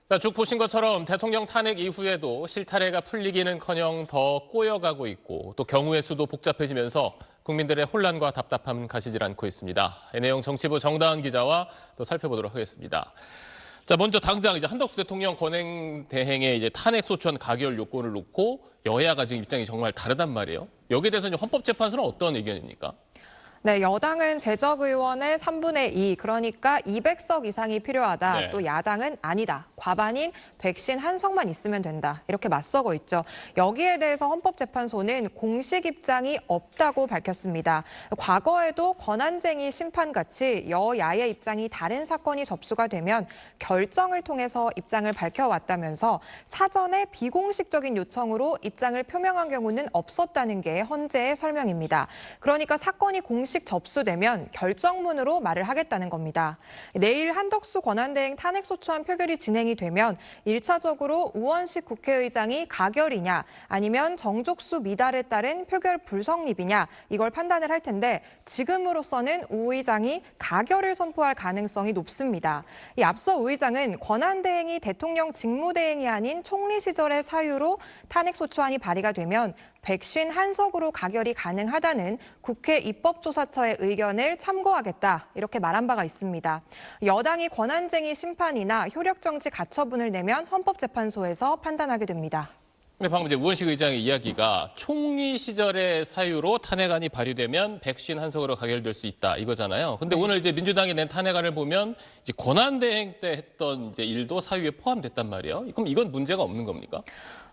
자, 쭉 보신 것처럼 대통령 탄핵 이후에도 실타래가 풀리기는커녕 더 꼬여가고 있고 또 경우의 수도 복잡해지면서 국민들의 혼란과 답답함 가시질 않고 있습니다. 이 내용 정치부 정다은 기자와 또 살펴보도록 하겠습니다. 자, 먼저 당장 이제 한덕수 대통령 권행 대행의 이제 탄핵 소추안 가결 요건을 놓고 여야가 지금 입장이 정말 다르단 말이에요. 여기에 대해서 이제 헌법재판소는 어떤 의견입니까? 네, 여당은 재적 의원의 3분의 2, 그러니까 200석 이상이 필요하다. 네. 또 야당은 아니다. 과반인 백신 한 석만 있으면 된다. 이렇게 맞서고 있죠. 여기에 대해서 헌법재판소는 공식 입장이 없다고 밝혔습니다. 과거에도 권한쟁의 심판같이 여야의 입장이 다른 사건이 접수가 되면 결정을 통해서 입장을 밝혀왔다면서 사전에 비공식적인 요청으로 입장을 표명한 경우는 없었다는 게 헌재의 설명입니다. 그러니까 사건이 공식 접수되면 결정문으로 말을 하겠다는 겁니다. 내일 한덕수 권한대행 탄핵소추안 표결이 진행이 되면 1차적으로 우원식 국회의장이 가결이냐 아니면 정족수 미달에 따른 표결 불성립이냐 이걸 판단을 할 텐데 지금으로서는 우 의장이 가결을 선포할 가능성이 높습니다. 이 앞서 우 의장은 권한대행이 대통령 직무대행이 아닌 총리 시절의 사유로 탄핵소추안이 발의가 되면 151석으로 가결이 가능하다는 국회 입법조사처의 의견을 참고하겠다 이렇게 말한 바가 있습니다. 여당이 권한쟁의 심판이나 효력정지 가처분을 내면 헌법재판소에서 판단하게 됩니다. 근데 방금 이제 우원식 의장의 이야기가 총리 시절의 사유로 탄핵안이 발의되면 151석으로 가결될 수 있다 이거잖아요. 근데 오늘 이제 민주당이 낸 탄핵안을 보면 이제 권한대행 때 했던 이제 일도 사유에 포함됐단 말이에요. 그럼 이건 문제가 없는 겁니까?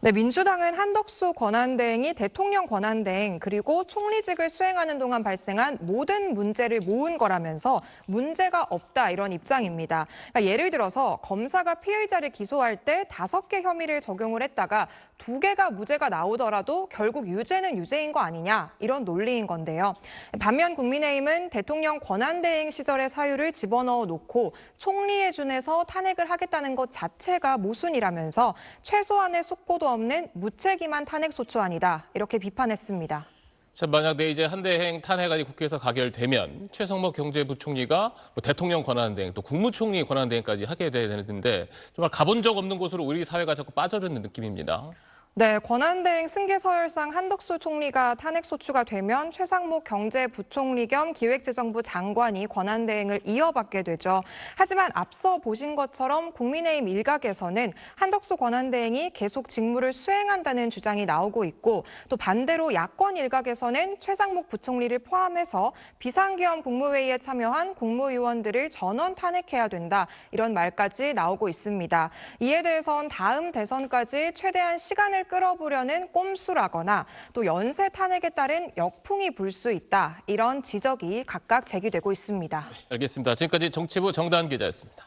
네, 민주당은 한덕수 권한대행이 대통령 권한대행 그리고 총리직을 수행하는 동안 발생한 모든 문제를 모은 거라면서 문제가 없다 이런 입장입니다. 그러니까 예를 들어서 검사가 피의자를 기소할 때 5개 혐의를 적용을 했다가 2개가 무죄가 나오더라도 결국 유죄는 유죄인 거 아니냐 이런 논리인 건데요. 반면 국민의힘은 대통령 권한대행 시절의 사유를 집어넣어 놓고 총리에 준해서 탄핵을 하겠다는 것 자체가 모순이라면서 최소한의 숙고도 없는 무책임한 탄핵소추안이다 이렇게 비판했습니다. 자, 만약 내 이제 한대행 탄핵안이 국회에서 가결되면 최성목 경제부총리가 대통령 권한대행 또 국무총리 권한대행까지 하게 돼야 되는데 정말 가본 적 없는 곳으로 우리 사회가 자꾸 빠져드는 느낌입니다. 네, 권한대행 승계 서열상 한덕수 총리가 탄핵소추가 되면 최상목 경제부총리 겸 기획재정부 장관이 권한대행을 이어받게 되죠. 하지만 앞서 보신 것처럼 국민의힘 일각에서는 한덕수 권한대행이 계속 직무를 수행한다는 주장이 나오고 있고 또 반대로 야권 일각에서는 최상목 부총리를 포함해서 비상계엄 국무회의에 참여한 국무위원들을 전원 탄핵해야 된다 이런 말까지 나오고 있습니다. 이에 대해선 다음 대선까지 최대한 시간을 끌어보려는 꼼수라거나 또 연쇄 탄핵에 따른 역풍이 불 수 있다. 이런 지적이 각각 제기되고 있습니다. 알겠습니다. 지금까지 정치부 정다은 기자였습니다.